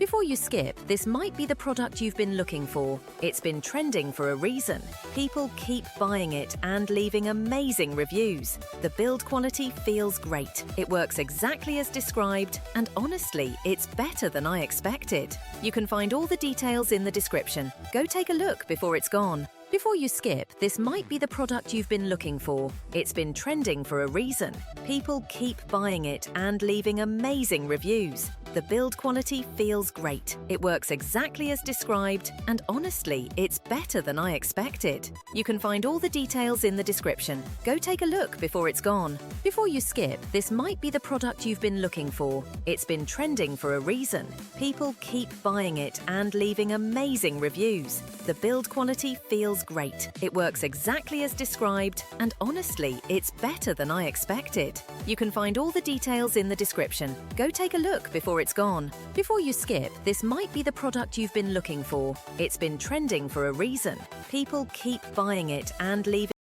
Before you skip, this might be the product you've been looking for. It's been trending for a reason. People keep buying it and leaving amazing reviews. The build quality feels great. It works exactly as described, and honestly, it's better than I expected. You can find all the details in the description. Go take a look before it's gone. Before you skip, this might be the product you've been looking for. It's been trending for a reason. People keep buying it and leaving amazing reviews. The build quality feels great. It works exactly as described, and honestly, it's better than I expected. You can find all the details in the description. Go take a look before it's gone. Before you skip, this might be the product you've been looking for. It's been trending for a reason. People keep buying it and leaving amazing reviews. The build quality feels great. It works exactly as described, and honestly, it's better than I expected. You can find all the details in the description. Go take a look before it's gone. Before you skip, this might be the product you've been looking for. It's been trending for a reason. People keep buying it and leaving